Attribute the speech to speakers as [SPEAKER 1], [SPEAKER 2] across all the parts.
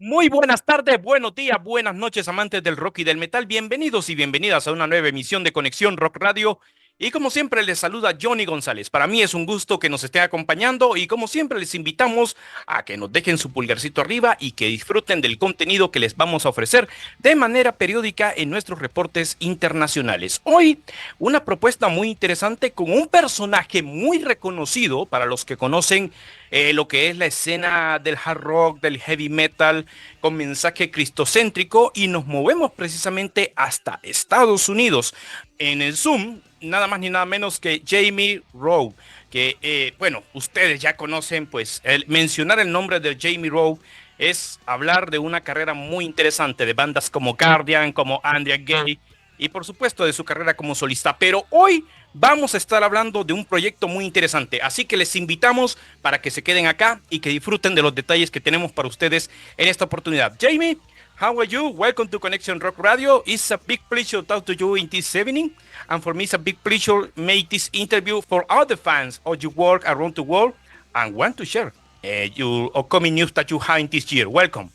[SPEAKER 1] Muy buenas tardes, buenos días, buenas noches, amantes del rock y del metal. Bienvenidos y bienvenidas a una nueva emisión de Conexión Rock Radio. Y como siempre les saluda Johnny González. Para mí es un gusto que nos estén acompañando y como siempre les invitamos a que nos dejen su pulgarcito arriba y que disfruten del contenido que les vamos a ofrecer de manera periódica en nuestros reportes internacionales. Hoy una propuesta muy interesante con un personaje muy reconocido para los que conocen lo que es la escena del hard rock, del heavy metal, con mensaje cristocéntrico, y nos movemos precisamente hasta Estados Unidos. En el Zoom, nada más ni nada menos que Jamie Rowe, que bueno, ustedes ya conocen, pues mencionar el nombre de Jamie Rowe es hablar de una carrera muy interesante de bandas como Guardian, como Andrea Gay y por supuesto de su carrera como solista. Pero hoy vamos a estar hablando de un proyecto muy interesante, así que les invitamos para que se queden acá y que disfruten de los detalles que tenemos para ustedes en esta oportunidad. Jamie, how are you? Welcome to Conexión Rock Radio. It's a big pleasure to talk to you in this evening, and for me it's a big pleasure to make this interview for all the fans of your work around the world and want to share your upcoming news that you have in this year. Welcome.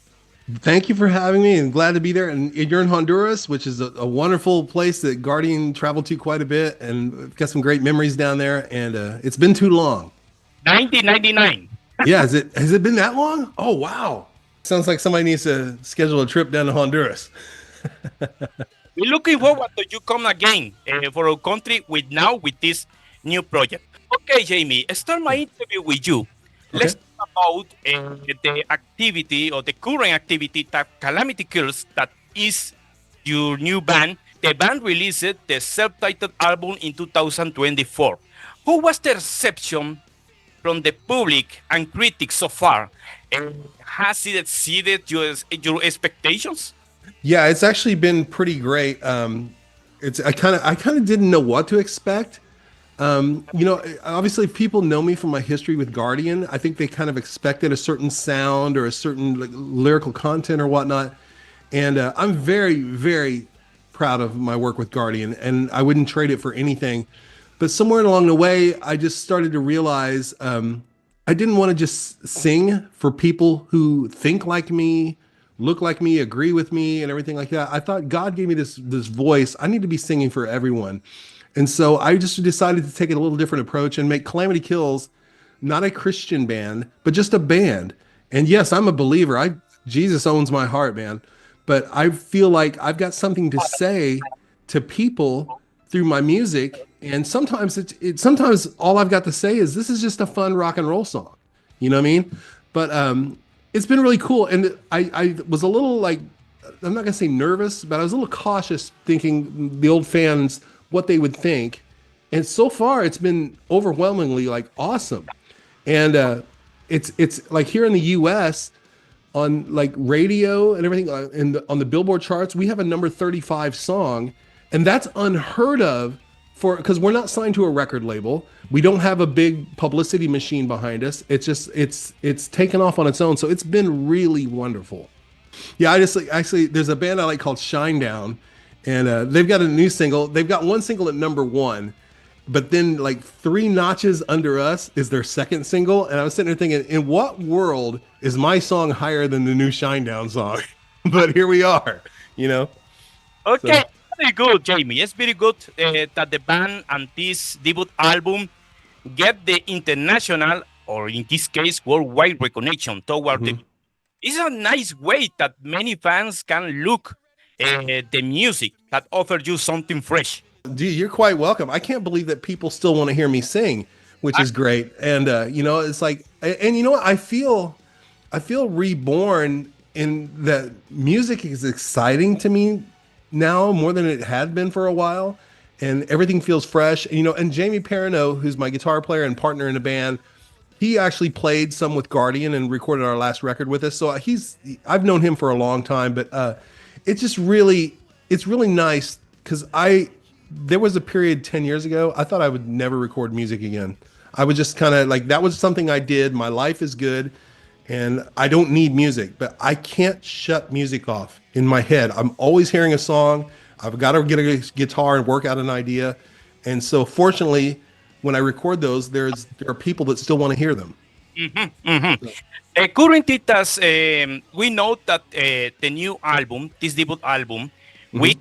[SPEAKER 2] Thank you for having me, and glad to be there. And you're in Honduras, which is a wonderful place that Guardian traveled to quite a bit, and got some great memories down there. And it's been too long.
[SPEAKER 1] 1999.
[SPEAKER 2] Yeah, has it been that long? Oh wow! Sounds like somebody needs to schedule a trip down to Honduras.
[SPEAKER 1] We're looking forward to you come again for our country with this new project. Okay, Jamie, start my interview with you.
[SPEAKER 2] Okay.
[SPEAKER 1] Let's talk about the activity or the current activity that Kalamity Kills, that is your new band. The band released the self-titled album in 2024. Who was the reception from the public and critics so far? Has it exceeded your expectations?
[SPEAKER 2] Yeah, it's actually been pretty great. I kind of didn't know what to expect. Obviously, if people know me from my history with Guardian, I think they kind of expected a certain sound or a certain lyrical content or whatnot. And I'm very, very proud of my work with Guardian, and I wouldn't trade it for anything. But somewhere along the way, I just started to realize I didn't want to just sing for people who think like me, look like me, agree with me, and everything like that. I thought God gave me this voice. I need to be singing for everyone. And so I just decided to take a little different approach and make Kalamity Kills not a Christian band, but just a band. And yes, I'm a believer. Jesus owns my heart, man. But I feel like I've got something to say to people through my music. And sometimes sometimes all I've got to say is this is just a fun rock and roll song. You know what I mean? But it's been really cool. And I was a little like, I'm not gonna say nervous, but I was a little cautious, thinking the old fans what they would think. And so far it's been overwhelmingly like awesome. And it's like here in the US on like radio and everything, and on the Billboard charts, we have a number 35 song, and that's unheard of because we're not signed to a record label. We don't have a big publicity machine behind us. It's just it's taken off on its own. So it's been really wonderful. Yeah, actually there's a band I like called Shinedown. And they've got a new single. They've got one single at number 1, but then like 3 notches under us is their second single. And I was sitting there thinking, in what world is my song higher than the new Shinedown song? But here we are, you know?
[SPEAKER 1] Okay, so. Very good, Jamie. It's very good that the band and this debut album get the international, or in this case, worldwide recognition toward the... It's a nice way that many fans can look the music that offers you something fresh.
[SPEAKER 2] Dude, you're quite welcome. I can't believe that people still want to hear me sing, which is great. And it's like, and you know what? I feel reborn in that music is exciting to me now more than it had been for a while, and everything feels fresh. And Jamie Perrineau, who's my guitar player and partner in the band, he actually played some with Guardian and recorded our last record with us. So I've known him for a long time, but it's really nice because there was a period 10 years ago, I thought I would never record music again. I would just kind of like, that was something I did. My life is good and I don't need music, but I can't shut music off in my head. I'm always hearing a song. I've got to get a guitar and work out an idea. And so fortunately, when I record those, there are people that still want to hear them.
[SPEAKER 1] Mm-hmm, mm-hmm. Currently, we know that the new album, this debut album, we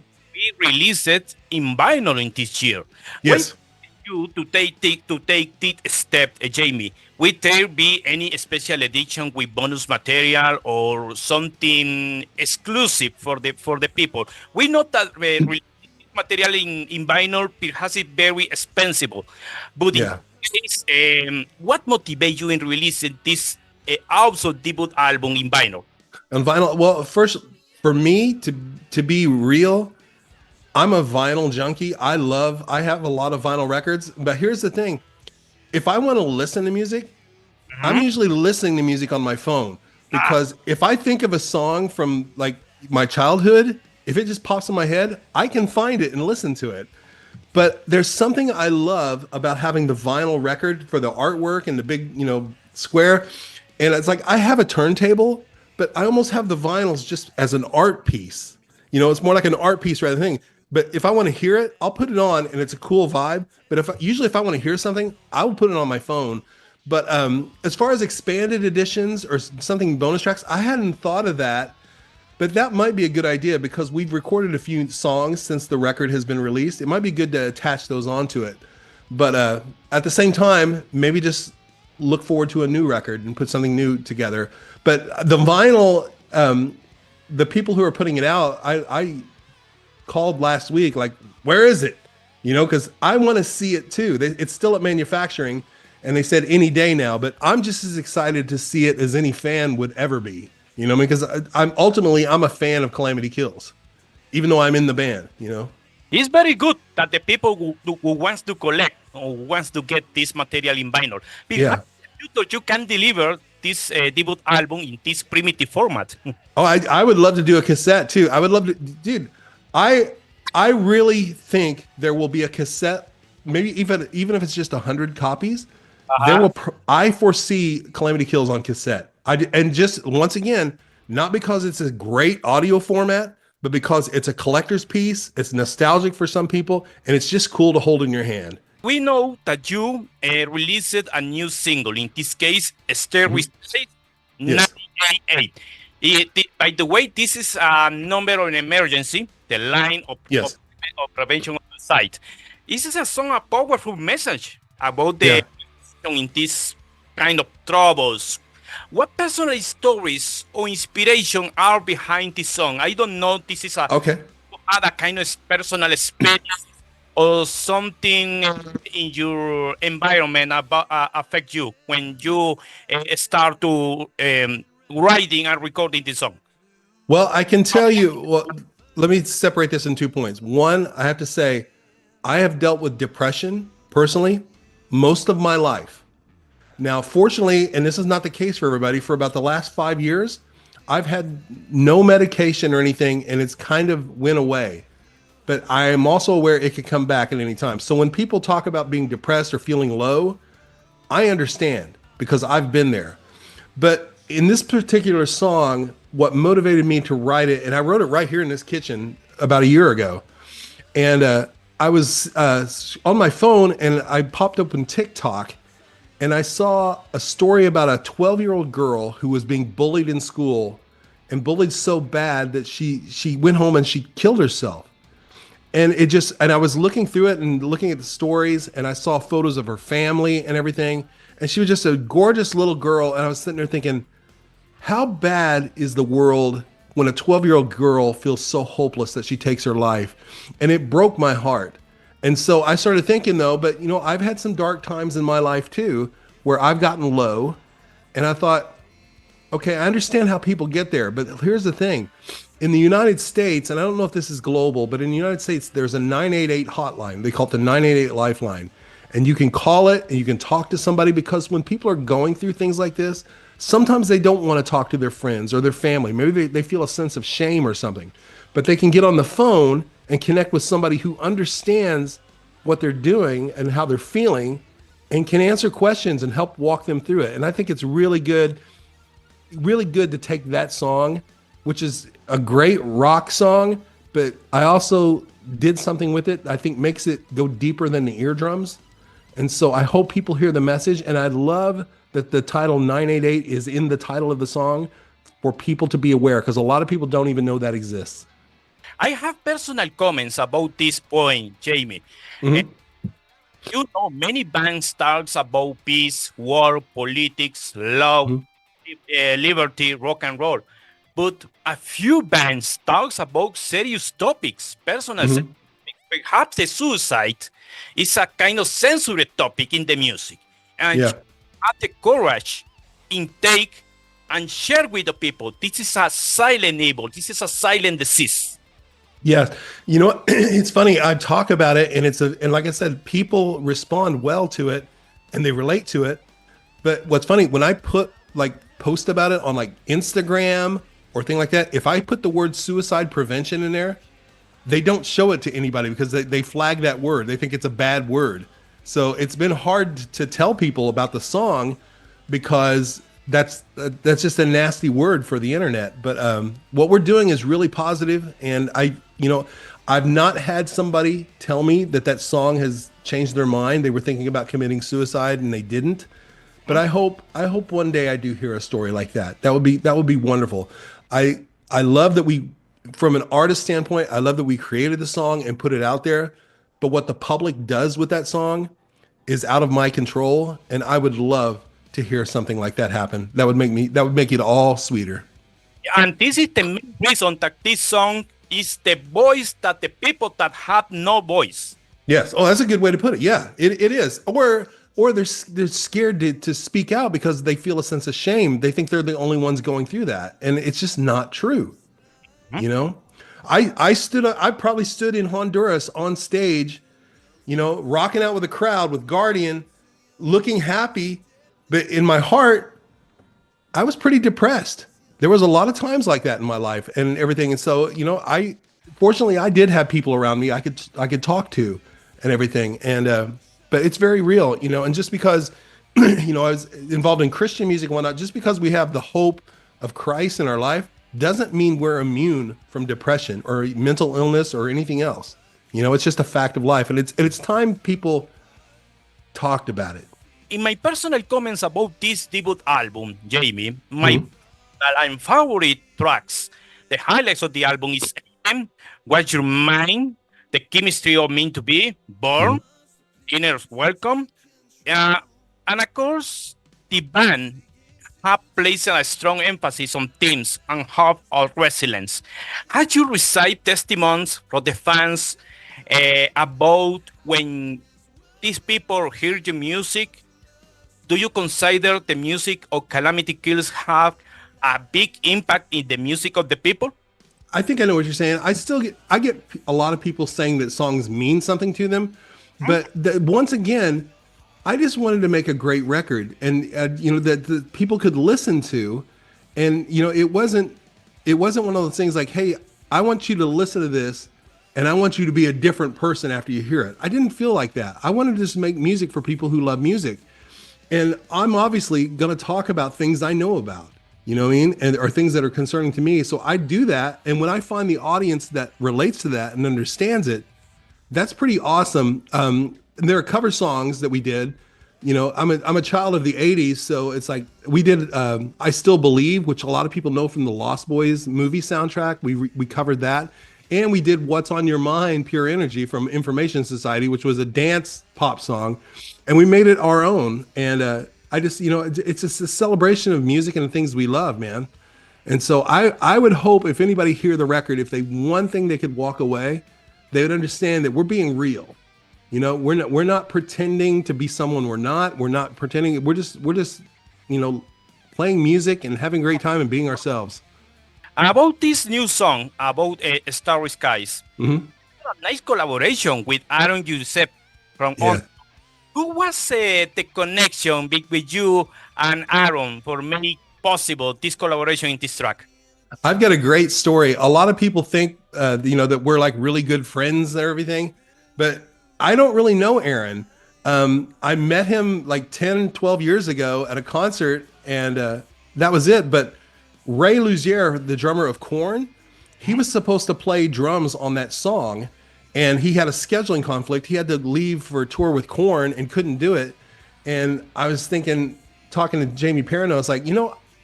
[SPEAKER 1] released it in vinyl in this year. Why
[SPEAKER 2] Yes.
[SPEAKER 1] you to take this step, Jamie? Will there be any special edition with bonus material or something exclusive for the people? We know that releasing material in vinyl perhaps it's very expensive, but in
[SPEAKER 2] Yeah.
[SPEAKER 1] this case, what motivates you in releasing this also debut album in vinyl?
[SPEAKER 2] On vinyl, well, first, for me to be real, I'm a vinyl junkie. I have a lot of vinyl records, but here's the thing. If I want to listen to music, I'm usually listening to music on my phone, because if I think of a song from like my childhood, if it just pops in my head, I can find it and listen to it. But there's something I love about having the vinyl record for the artwork and the big, square. And it's like I have a turntable, but I almost have the vinyls just as an art piece. It's more like an art piece rather than thing. But if I want to hear it, I'll put it on and it's a cool vibe. But if I want to hear something, I will put it on my phone. But as far as expanded editions or something bonus tracks, I hadn't thought of that. But that might be a good idea, because we've recorded a few songs since the record has been released. It might be good to attach those onto it. But at the same time, maybe just look forward to a new record and put something new together. But the vinyl, the people who are putting it out, I called last week, like, where is it? Because I want to see it too. It's still at manufacturing, and they said any day now, but I'm just as excited to see it as any fan would ever be. Because I'm a fan of Calamity Kills, even though I'm in the band.
[SPEAKER 1] It's very good that the people who wants to collect or wants to get this material in vinyl, because you can deliver this debut album in this primitive format.
[SPEAKER 2] Oh, I would love to do a cassette too. I would love to, dude. I really think there will be a cassette, maybe even if it's just 100 copies. I foresee Calamity Kills on cassette. And just once again, not because it's a great audio format, but because it's a collector's piece. It's nostalgic for some people, and it's just cool to hold in your hand.
[SPEAKER 1] We know that you released a new single, in this case, Starry Skies, 1988. By the way, this is a number of an emergency, the line of prevention of suicide. This is a song, a powerful message about the in this kind of troubles. What personal stories or inspiration are behind this song? I don't know. This is a kind of personal experience or something in your environment affect you when you start to writing and recording this song.
[SPEAKER 2] Well, I can tell you. Well, let me separate this in 2 points. One, I have to say, I have dealt with depression personally most of my life. Now, fortunately, and this is not the case for everybody, for about the last 5 years, I've had no medication or anything, and it's kind of went away. But I am also aware it could come back at any time. So when people talk about being depressed or feeling low, I understand, because I've been there. But in this particular song, what motivated me to write it, and I wrote it right here in this kitchen about a year ago. And I was on my phone, and I popped open TikTok, and I saw a story about a 12-year-old girl who was being bullied in school, and bullied so bad that she went home and she killed herself. And I was looking through it and looking at the stories, and I saw photos of her family and everything. And she was just a gorgeous little girl. And I was sitting there thinking, how bad is the world when a 12-year-old girl feels so hopeless that she takes her life? And it broke my heart. And so I started thinking, though, but I've had some dark times in my life too, where I've gotten low, and I thought, okay, I understand how people get there, but here's the thing. In the United States, and I don't know if this is global, but in the United States, there's a 988 hotline. They call it the 988 Lifeline. And you can call it and you can talk to somebody, because when people are going through things like this, sometimes they don't want to talk to their friends or their family. Maybe they feel a sense of shame or something, but they can get on the phone and connect with somebody who understands what they're doing and how they're feeling, and can answer questions and help walk them through it. And I think it's really good to take that song, which is a great rock song, but I also did something with it I think makes it go deeper than the eardrums. And so I hope people hear the message. And I love that the title 988 is in the title of the song for people to be aware, because a lot of people don't even know that exists.
[SPEAKER 1] I have personal comments about this point, Jamie.
[SPEAKER 2] Mm-hmm.
[SPEAKER 1] You know, many bands talks about peace, war, politics, love, liberty, rock and roll. But a few bands talks about serious topics, personal topics. Perhaps the suicide is a kind of censored topic in the music. And you have the courage in take and share with the people. This is a silent evil. This is a silent disease.
[SPEAKER 2] Yeah, you know, it's funny. I talk about it, and like I said, people respond well to it, and they relate to it. But what's funny, when I post about it on like Instagram or thing like that, if I put the word suicide prevention in there, they don't show it to anybody because they flag that word. They think it's a bad word. So it's been hard to tell people about the song because that's just a nasty word for the internet. But what we're doing is really positive, and I've not had somebody tell me that song has changed their mind. They were thinking about committing suicide and they didn't. But I hope one day I do hear a story like that. That would be wonderful. I love that we, from an artist standpoint, I love that we created the song and put it out there. But what the public does with that song is out of my control, and I would love to hear something like that happen. That would make it all sweeter.
[SPEAKER 1] And this is the main reason that this song is the voice that the people that have no voice.
[SPEAKER 2] Yes. Oh, that's a good way to put it. Yeah, it is. Or they're scared to speak out because they feel a sense of shame. They think they're the only ones going through that, and it's just not true. You know, I probably stood in Honduras on stage, you know, rocking out with a crowd with Guardian, looking happy. But in my heart, I was pretty depressed. There was a lot of times like that in my life and everything. And so, you know, fortunately I did have people around me I could talk to and everything. And, but it's very real, you know, and just because, you know, I was involved in Christian music and whatnot, just because we have the hope of Christ in our life doesn't mean we're immune from depression or mental illness or anything else. You know, it's just a fact of life. And it's time people talked about it.
[SPEAKER 1] In my personal comments about this debut album, Jamie, my and favorite tracks, the highlights of the album is What's Your Mind, The Chemistry of Meant to Be, Born, Inner Welcome, and of course, the band have placed a strong emphasis on themes and hope of resilience. Had you received testimonies from the fans about when these people hear your music? Do you consider the music of Kalamity Kills have a big impact in the music of the people?
[SPEAKER 2] I think I know what you're saying. I get a lot of people saying that songs mean something to them, but once again, I just wanted to make a great record, and you know, that the people could listen to, and you know, it wasn't one of those things like, hey, I want you to listen to this, and I want you to be a different person after you hear it. I didn't feel like that. I wanted to just make music for people who love music. And I'm obviously going to talk about things I know about, you know what I mean? Or things that are concerning to me. So I do that. And when I find the audience that relates to that and understands it, that's pretty awesome. And there are cover songs that we did. You know, I'm a child of the 80s. So it's like we did I Still Believe, which a lot of people know from the Lost Boys movie soundtrack. We covered that. And we did What's on Your Mind, Pure Energy from Information Society, which was a dance pop song. And we made it our own. And I just, you know, it's just a celebration of music and the things we love, man. And so I would hope if anybody hear the record, if they one thing they could walk away, they would understand that we're being real. You know, we're not pretending to be someone we're not. We're not pretending. We're just, you know, playing music and having a great time and being ourselves.
[SPEAKER 1] And about this new song, about Starry Skies, a nice collaboration with Aaron Gillespie from On. Who was the connection between you and Aaron for making possible this collaboration in this track?
[SPEAKER 2] I've got a great story. A lot of people think, you know, that we're like really good friends and everything, but I don't really know Aaron. I met him like 10, 12 years ago at a concert, and that was it. But Ray Luzier, the drummer of Korn, he was supposed to play drums on that song. and he had a scheduling conflict. He had to leave for a tour with Korn and couldn't do it. And I was thinking, talking to Jamie Perino, I was like,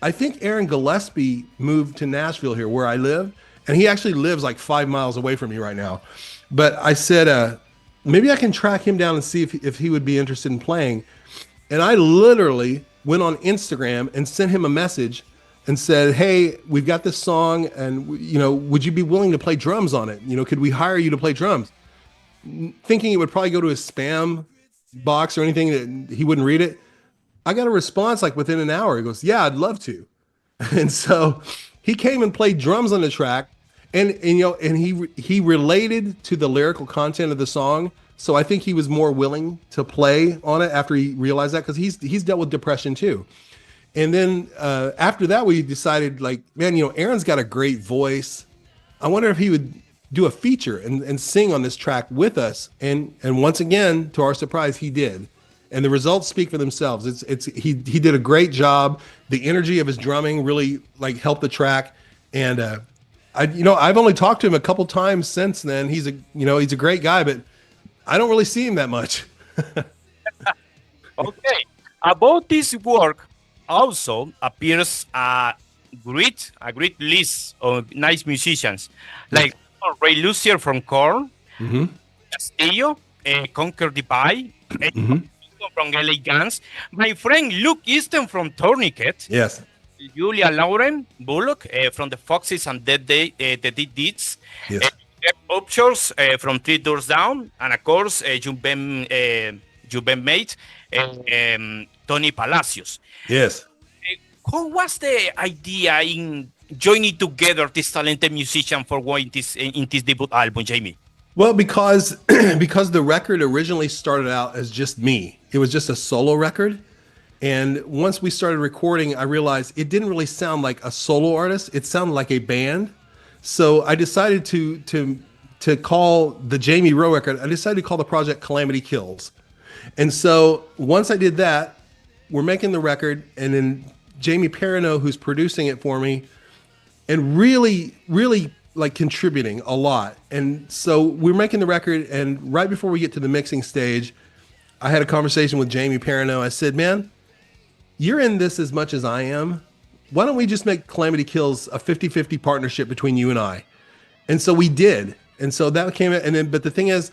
[SPEAKER 2] I think Aaron Gillespie moved to Nashville here where I live. And he actually lives like 5 miles away from me right now. But I said, maybe I can track him down and see if he would be interested in playing. And I literally went on Instagram and sent him a message and said, hey, we've got this song and, would you be willing to play drums on it? Could we hire you to play drums? Thinking it would probably go to his spam box or anything that he wouldn't read it. I got a response like within an hour. He goes, yeah, I'd love to. And so he came and played drums on the track and he related to the lyrical content of the song. So I think he was more willing to play on it after he realized that, because he's dealt with depression too. And then after that, we decided, like, man, Aaron's got a great voice. I wonder if he would do a feature and sing on this track with us. And once again, to our surprise, he did. And the results speak for themselves. He did a great job. The energy of his drumming really like helped the track. And I've only talked to him a couple times since then. He's a great guy, but I don't really see him that much.
[SPEAKER 1] Okay. About this work, also appears a great list of nice musicians, like Ray Lucier from Korn, Castillo, Conquer Divide, from LA Guns, my friend Luke Easton from Tourniquet,
[SPEAKER 2] Yes,
[SPEAKER 1] Julia Lauren Bullock from the Foxes and the Dead Deeds,
[SPEAKER 2] yes,
[SPEAKER 1] Upshores from Three Doors Down, and of course, you've been mate, Tony Palacios.
[SPEAKER 2] yes.
[SPEAKER 1] How was the idea in joining together this talented musician for in this debut album, Jamie?
[SPEAKER 2] Well, because the record originally started out as just me. It was just a solo record. And once we started recording, I realized it didn't really sound like a solo artist. It sounded like a band. So I decided to call the Jamie Rowe record, I decided to call the project Kalamity Kills. And so once I did that, we're making the record, and then Jamie Perino, who's producing it for me, and really, really like contributing a lot. And so we're making the record, and right before we get to the mixing stage, I had a conversation with Jamie Perino. I said, man, you're in this as much as I am. Why don't we just make Kalamity Kills a 50-50 partnership between you and I? And so we did. And so that came out. And then, but the thing is,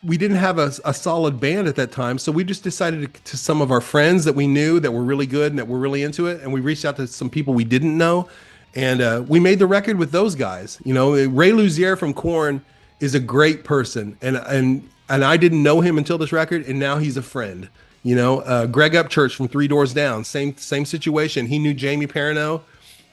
[SPEAKER 2] we didn't have a solid band at that time. So we just decided to some of our friends that we knew that were really good and that were really into it. And we reached out to some people we didn't know. And we made the record with those guys. Ray Lucier from Korn is a great person. And I didn't know him until this record. And now he's a friend. Greg Upchurch from Three Doors Down, same situation. He knew Jamie Perino.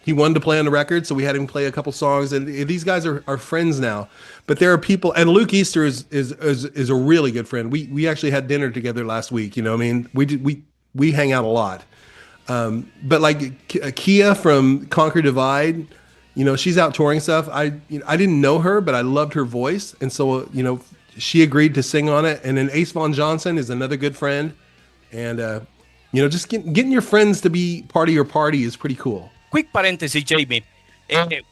[SPEAKER 2] He wanted to play on the record, so we had him play a couple songs. And these guys are friends now. But there are people, and Luke Easter is a really good friend. We actually had dinner together last week. We hang out a lot. But like Kia from Conquer Divide, she's out touring stuff. I didn't know her, but I loved her voice, and so she agreed to sing on it. And then Ace Von Johnson is another good friend, and just getting your friends to be part of your party is pretty cool.
[SPEAKER 1] Quick parenthesis, Jamie.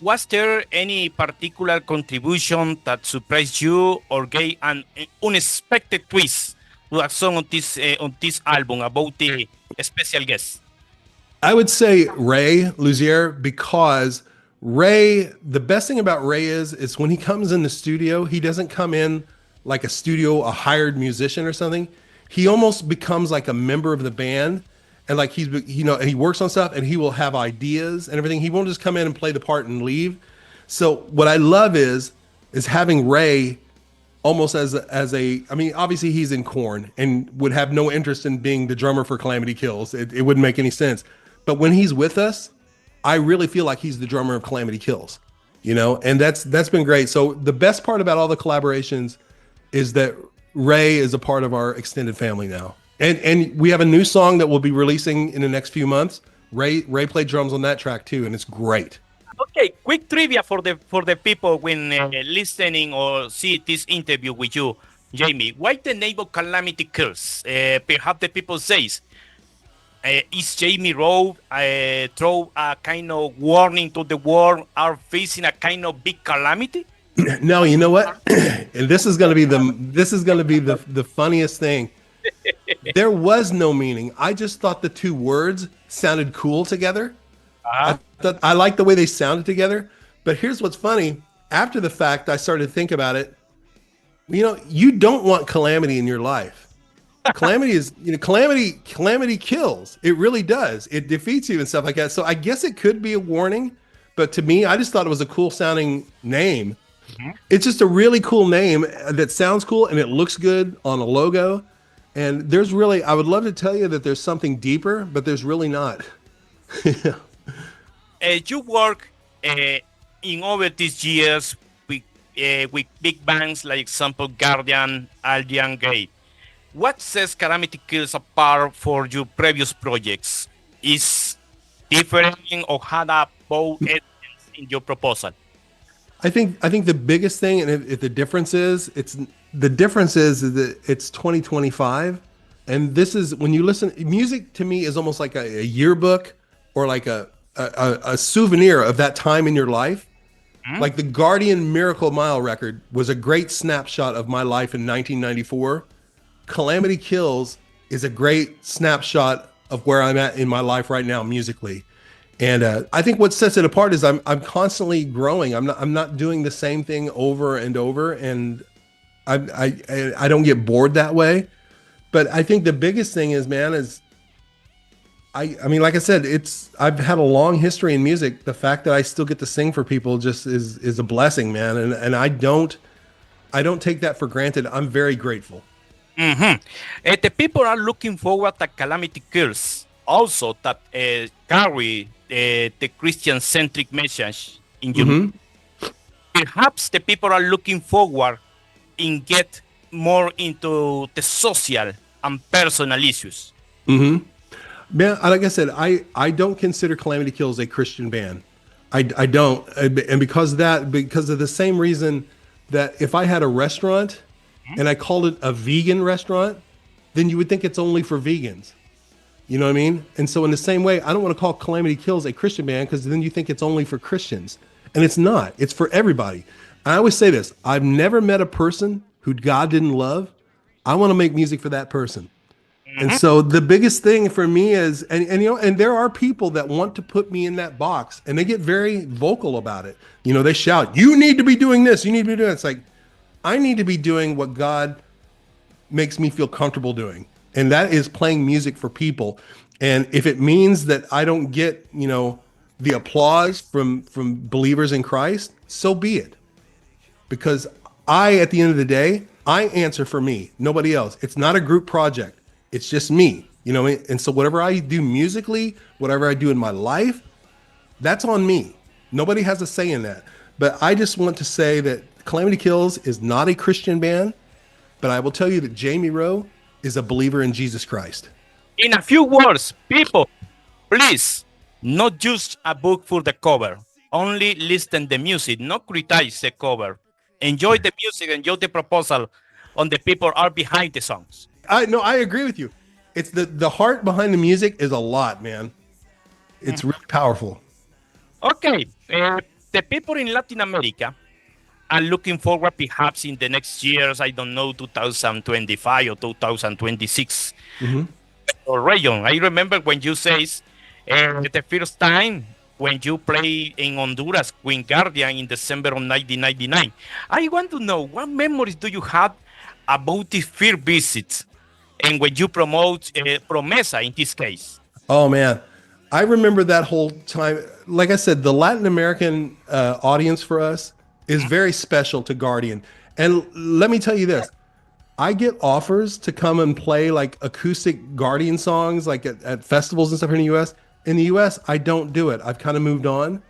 [SPEAKER 1] Was there any particular contribution that surprised you or gave an unexpected twist to a song on this album about the special guest?
[SPEAKER 2] I would say Ray Lucier, because Ray, the best thing about Ray is when he comes in the studio, he doesn't come in like a hired musician or something. He almost becomes like a member of the band. And like he works on stuff, and he will have ideas and everything. He won't just come in and play the part and leave. So what I love is having Ray almost as a obviously he's in Korn and would have no interest in being the drummer for Kalamity Kills. It wouldn't make any sense. But when he's with us, I really feel like he's the drummer of Kalamity Kills, and that's been great. So the best part about all the collaborations is that Ray is a part of our extended family now. And we have a new song that we'll be releasing in the next few months. Ray played drums on that track too, and it's great.
[SPEAKER 1] Okay, quick trivia for the people when listening or see this interview with you, Jamie. Why the name of Kalamity Kills? Perhaps the people says, is Jamie Rowe throw a kind of warning to the world are facing a kind of big calamity?
[SPEAKER 2] No, you know what? And this is going to be the funniest thing. There was no meaning. I just thought the two words sounded cool together.
[SPEAKER 1] Uh-huh.
[SPEAKER 2] I liked the way they sounded together. But here's what's funny. After the fact, I started to think about it. You know, you don't want calamity in your life. Calamity is, calamity kills. It really does. It defeats you and stuff like that. So I guess it could be a warning. But to me, I just thought it was a cool sounding name. Mm-hmm. It's just a really cool name that sounds cool and it looks good on a logo. And there's really, I would love to tell you that there's something deeper, but there's really not.
[SPEAKER 1] You work in over these years with big bands like example Guardian, Alien Gate. What sets Kalamity Kills apart for your previous projects? Is different or had a bold essence in your proposal?
[SPEAKER 2] I think the biggest thing, and if the difference is, the difference is that it's 2025, and this is when you listen. Music to me is almost like a yearbook or like a souvenir of that time in your life. Mm-hmm. Like the Guardian Miracle Mile record was a great snapshot of my life in 1994. Kalamity Kills is a great snapshot of where I'm at in my life right now musically. And I think what sets it apart is I'm constantly growing. I'm not doing the same thing over and over, and I don't get bored that way. But I think the biggest thing is, man, is I mean, like I said, I've had a long history in music. The fact that I still get to sing for people just is a blessing, man. And I don't take that for granted. I'm very grateful.
[SPEAKER 1] Mm-hmm. The people are looking forward to Kalamity Kills, also that carry the Christian-centric message in you. Mm-hmm. Perhaps the people are looking forward in get more into the social and personal issues.
[SPEAKER 2] Mm-hmm. Man, like I said, I don't consider Kalamity Kills a Christian band. I don't, and because of the same reason that if I had a restaurant and I called it a vegan restaurant, then you would think it's only for vegans. You know what I mean? And so in the same way, I don't want to call Kalamity Kills a Christian band because then you think it's only for Christians. And it's not. It's for everybody. I always say this. I've never met a person who God didn't love. I want to make music for that person. Mm-hmm. And so the biggest thing for me is, and there are people that want to put me in that box and they get very vocal about it. You know, they shout, you need to be doing this. You need to be doing it. It's like, I need to be doing what God makes me feel comfortable doing. And that is playing music for people. And if it means that I don't get, the applause from believers in Christ, so be it. Because at the end of the day, I answer for me, nobody else. It's not a group project. It's just me, And so whatever I do musically, whatever I do in my life, that's on me. Nobody has a say in that. But I just want to say that Kalamity Kills is not a Christian band, but I will tell you that Jamie Rowe is a believer in Jesus Christ.
[SPEAKER 1] In a few words, people, please, not just a book for the cover. Only listen the music, not criticize the cover. Enjoy the music, enjoy the proposal, and the people are behind the songs.
[SPEAKER 2] I agree with you. It's the heart behind the music is a lot, man. It's really powerful.
[SPEAKER 1] Okay, the people in Latin America are looking forward perhaps in the next years, I don't know, 2025 or 2026 or region. I remember when you says the first time when you play in Honduras with Guardian in December of 1999. I want to know, what memories do you have about the first visits and when you promote Promesa in this case?
[SPEAKER 2] Oh, man. I remember that whole time. Like I said, the Latin American audience for us is very special to Guardian. And let me tell you this. I get offers to come and play like acoustic Guardian songs like at festivals and stuff here in the U.S. In the U.S., I don't do it. I've kind of moved on.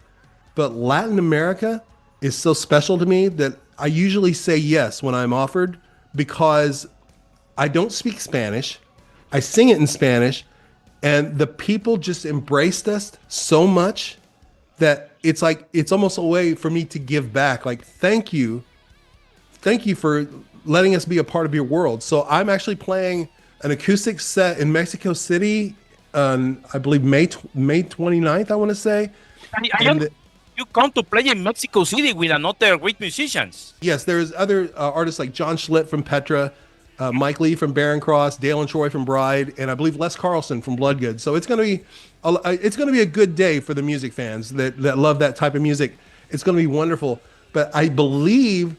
[SPEAKER 2] But Latin America is so special to me that I usually say yes when I'm offered because I don't speak Spanish. I sing it in Spanish. And the people just embraced us so much that it's like, it's almost a way for me to give back. Like, thank you for letting us be a part of your world. So I'm actually playing an acoustic set in Mexico City on, I believe, May 29th, I want to say.
[SPEAKER 1] You come to play in Mexico City with another great musicians.
[SPEAKER 2] Yes, there's other artists like John Schlitt from Petra, Mike Lee from Barren Cross, Dale and Troy from Bride, and I believe Les Carlson from Bloodgood. So it's going to be a good day for the music fans that love that type of music. It's going to be wonderful. But I believe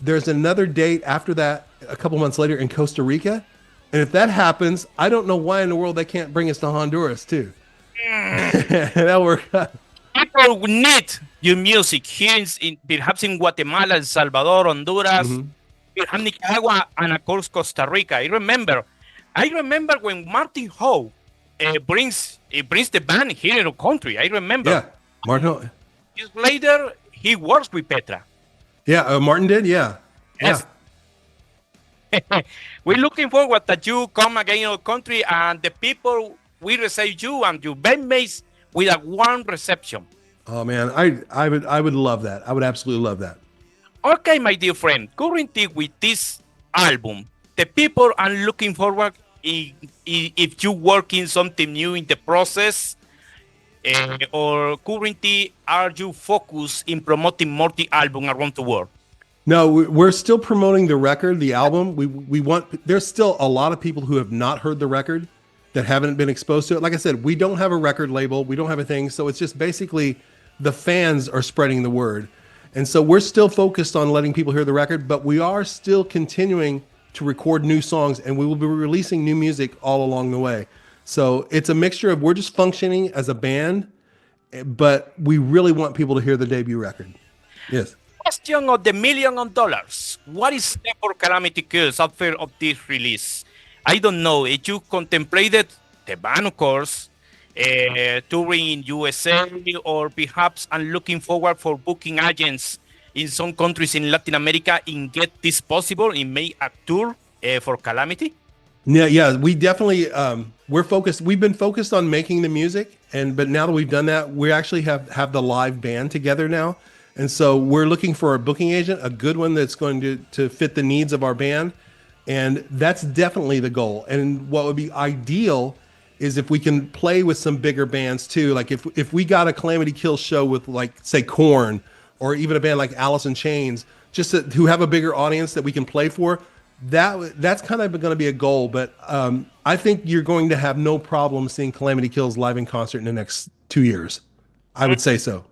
[SPEAKER 2] there's another date after that a couple months later in Costa Rica. And if that happens, I don't know why in the world they can't bring us to Honduras too. That'll work out.
[SPEAKER 1] People need your music here perhaps in Guatemala, El Salvador, Honduras, perhaps Nicaragua, and of course Costa Rica. I remember when Martin Howe brings the band here in the country. I remember.
[SPEAKER 2] Yeah, Martin.
[SPEAKER 1] Years later, he works with Petra.
[SPEAKER 2] Yeah, Martin did. Yeah.
[SPEAKER 1] Yes. Yeah. We're looking forward that you come again in our country and the people will receive you and your bandmates with a warm reception.
[SPEAKER 2] Oh man, I would love that. I would absolutely love that.
[SPEAKER 1] Okay, my dear friend. Currently with this album, the people are looking forward if you working something new in the process, or currently are you focused in promoting multi-album around the world?
[SPEAKER 2] No, we're still promoting the record, the album. We want. There's still a lot of people who have not heard the record, that haven't been exposed to it. Like I said, we don't have a record label. We don't have a thing. So it's just basically the fans are spreading the word. And so we're still focused on letting people hear the record, but we are still continuing to record new songs, and we will be releasing new music all along the way. So it's a mixture of, we're just functioning as a band, but we really want people to hear the debut record. Yes.
[SPEAKER 1] Question of the $1 million. What is next for Kalamity Kills after of this release? I don't know if you contemplated the band, of course, touring in USA, or perhaps I'm looking forward for booking agents in some countries in Latin America and get this possible and make a tour for Kalamity.
[SPEAKER 2] Yeah, we definitely we're focused. We've been focused on making the music, but now that we've done that, we actually have the live band together now, and so we're looking for a booking agent, a good one that's going to fit the needs of our band. And that's definitely the goal. And what would be ideal is if we can play with some bigger bands too. Like if we got a Kalamity Kills show with, like, say, Korn, or even a band like Alice in Chains, just who have a bigger audience that we can play for, that's kind of going to be a goal. But I think you're going to have no problem seeing Kalamity Kills live in concert in the next 2 years. I would say so.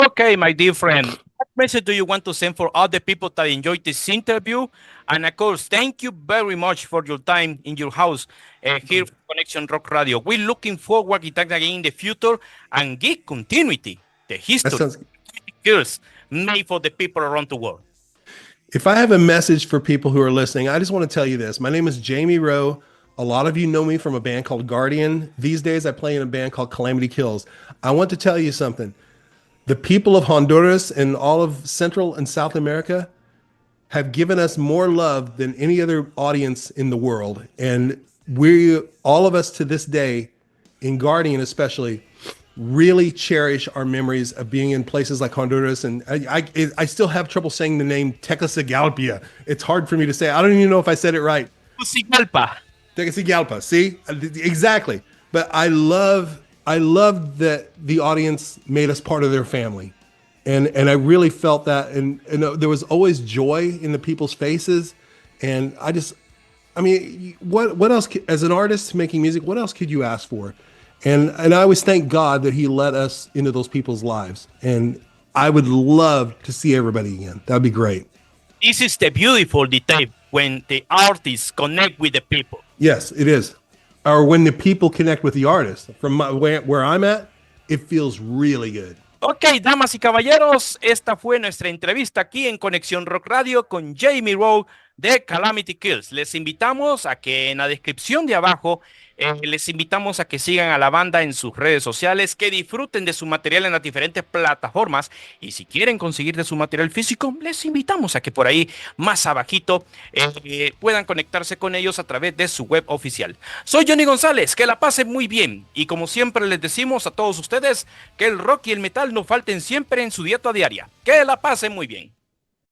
[SPEAKER 1] Okay, my dear friend. What message do you want to send for all the people that enjoyed this interview? And of course, thank you very much for your time in your house here for Conexión Rock Radio. We're looking forward to talk again in the future and give continuity, the history of Kills made for the people around the world.
[SPEAKER 2] If I have a message for people who are listening, I just want to tell you this. My name is Jamie Rowe. A lot of you know me from a band called Guardian. These days I play in a band called Kalamity Kills. I want to tell you something. The people of Honduras and all of Central and South America have given us more love than any other audience in the world. And all of us to this day, in Guardian especially, really cherish our memories of being in places like Honduras. And I still have trouble saying the name Tegucigalpa. It's hard for me to say. I don't even know if I said it right. Tegucigalpa. See? Exactly. But I love that the audience made us part of their family. And I really felt that. And there was always joy in the people's faces. And I mean, what else, as an artist making music, what else could you ask for? And I always thank God that he let us into those people's lives. And I would love to see everybody again. That would be great.
[SPEAKER 1] This is the beautiful detail when the artists connect with the people.
[SPEAKER 2] Yes, it is. Or when the people connect with the artist. From where I'm at, it feels really good.
[SPEAKER 1] Ok, damas y caballeros, esta fue nuestra entrevista aquí en Conexión Rock Radio con Jamie Rowe de Kalamity Kills. Les invitamos a que en la descripción de abajo les invitamos a que sigan a la banda en sus redes sociales, que disfruten de su material en las diferentes plataformas, y si quieren conseguir de su material físico, les invitamos a que por ahí más abajito puedan conectarse con ellos a través de su web oficial. Soy Johnny González, que la pasen muy bien, y como siempre les decimos a todos ustedes, que el rock y el metal no falten siempre en su dieta diaria. Que la pasen muy bien.